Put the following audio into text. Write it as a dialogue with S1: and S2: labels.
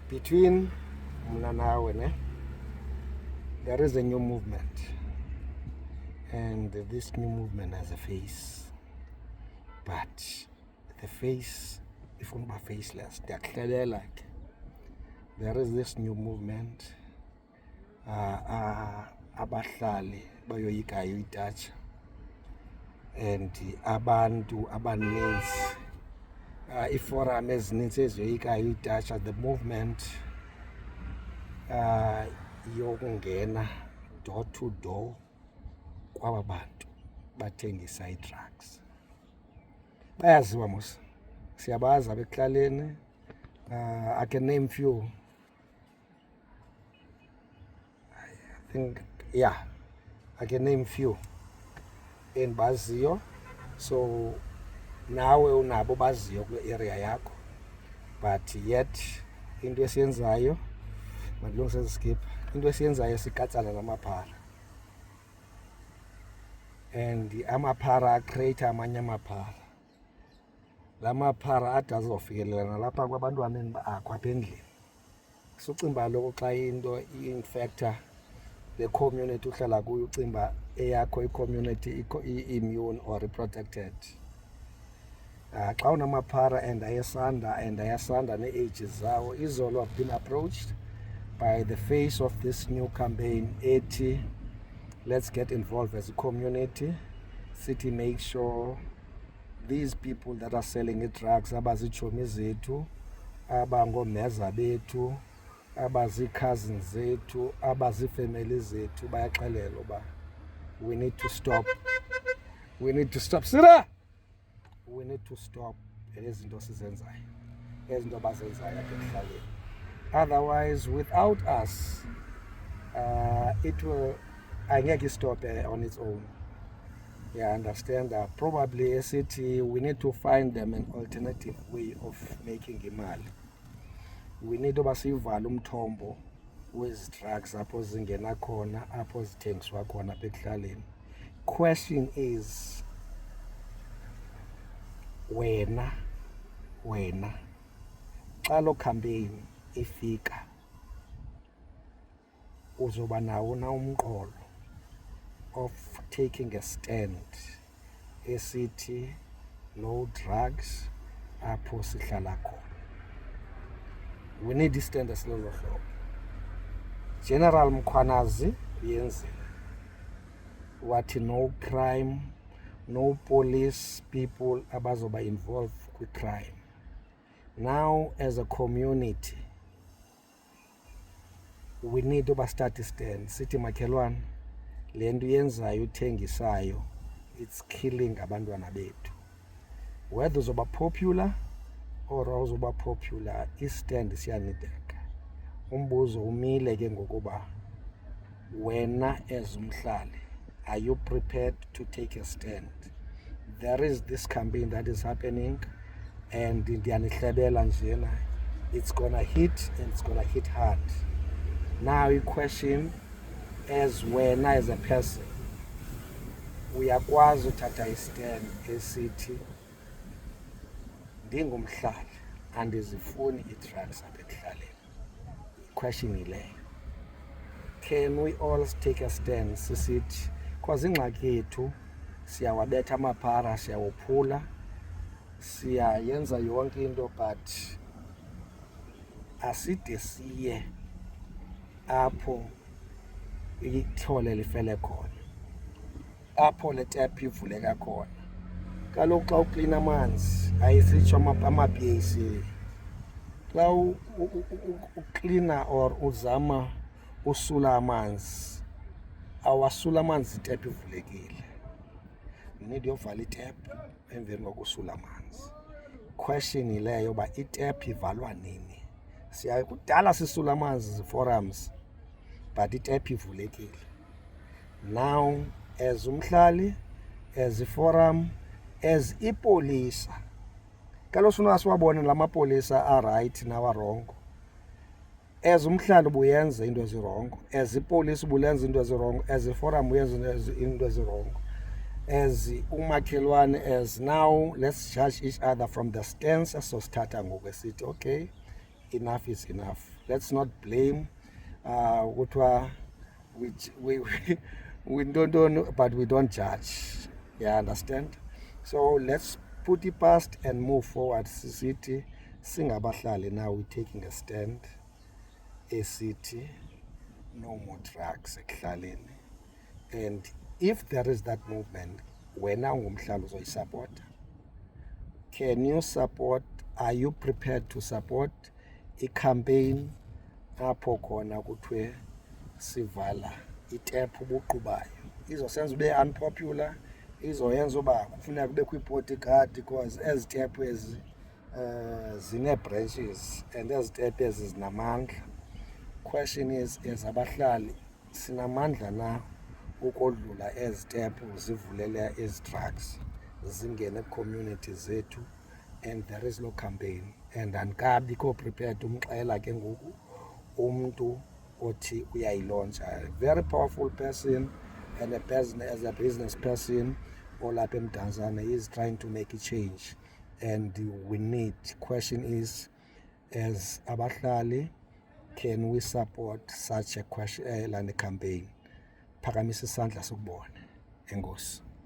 S1: between mna nawe ne, there is a new movement, and this new movement has a face, but the face ifuna uba faceless. Ndiyakuhlelela ke, there is this new movement abahlali bayoyikayo itatsha, and abantu abaninzi iforum ezininzi eziyoyikayo itatsha, the movement yokungena door to door kwaba bantu bathengisa ii-drugs. Bayaziwa mos, siyabazi abekuhlaleni. I can name few. I think, yeah, I can name few endibaziyo. So nawe unabo baziyo kule area yakho, but yet into esiyenzayo, mandilungise skip, into esiyenzayo sikatsana namaphara, and amaphara acreate amanye amaphara. La maphara ade azofikelela nalapha kwabantwaneni bakho apha endlini. Sucimba lokho xa into i-infecta le community uhlala kuyo, ucimba eyakho i-community i-immune or i-protected. Xa unamaphara and ayasanda nee-ages zawo, izolo have been approached by the face of this new campaign ethi let's get involved as a community, sithi make sure these people that are selling drugs, abazitshomi zethu, abangoomeza bethu, abazi-cousins zethu, abazi-family zethu, bayaxelelwa uba we need to stop. Sira! We need to stop ezinto sizenzayo, ezinto bazenzayo apha ekuhlaleni. Otherwise, without us, it will angeke stop on its own. Yeah, understand that. Probably a city, we need to find them an alternative way of making imali. We need to sivala umthombo wezi drugs apho zingena khona, apho zithengiswa khona apha ekuhlaleni. Question is, wena xa lo campaign ifika, uzoba nawo na umqolo of taking a stand esithi no drugs apho sihlala khona? We need istand esilolo hlobo. General Mkhwanazi yenzile wathi no crime, no police people abazoba involved with crime. Now as a community we need to start a stand, sithi makhelwane, le nto yenzayo uthengisayo, it's killing abantwana bethu. Whether uzoba popular or awuzoba popular, istand siyanideka. Umbuzo umile ke ngokuba wena as umhlali, are you prepared to take a stand? There is this campaign that is happening, and ndiyanihlebela njena, it's gonna hit, and it's gonna hit hard. Now you question, as wena as a person, uyakwazi uthatha istand esithi ndingumhlali andizifuni ii-drugs apha ekuhlaleni? Question ileyo. Can we all take a stand sisithi, because ingxaki yethu siyawabetha amaphara, siyawophula, siyayenza yonke into, but aside siye apho ithole lifele khona, apho le tap ivuleka khona. Kaloku xa uklina amanzi, ayisitsho ama-PAC, xa uklina or uzama usula amanzi, awasula amanzi itap ivulekile. You need yovala itap emveni kokusula amanzi. Question ileyo uba itap ivalwa nini? Kudala sisula amanzi forums, but itap ivulekile. Now as umhlali, as iforum, as ipolisa, kaloku sifuna siwabone la mapolisa right nawarongo. As umhlali buyenza into ezirongo, as ipolisi bulenza into ezirongo, as iforum buyenza into ezirongo, as umakhelwane, as now let's judge each other from the stance esosithatha ngoku esithi okay, enough is enough. Let's not blame which we don't know, but we don't judge. Yeah, understand? So let's put it past and move forward. City, singabahlali now we're taking a stand. A city, no more drugs ekuhlaleni. And if there is that movement, wena ungumhlali uzoyisupport. Can you support? Are you prepared to support a campaign apho khona kuthiwe sivala itephu ubuqubayo? Izosenza ube unpopular, izoyenza uba kufuneka kubekho i-bodyguard because ezi tephu ezi zine-branches and ezi tephu ezi zinamandla. Question is, as abahlali sinamandla na ukodlula ezi tephu zivulele ezi drugs zingene community zethu, and there is no campaign, and andikabikho prepared umxela ke ngoku umntu othi uyayilontsha. Very powerful person and as a business person olapha eMdantsane is trying to make a change, and we need. Question is, as abahlali, can we support such a question and a campaign? Phakamisa isandla sokubona. Enkosi.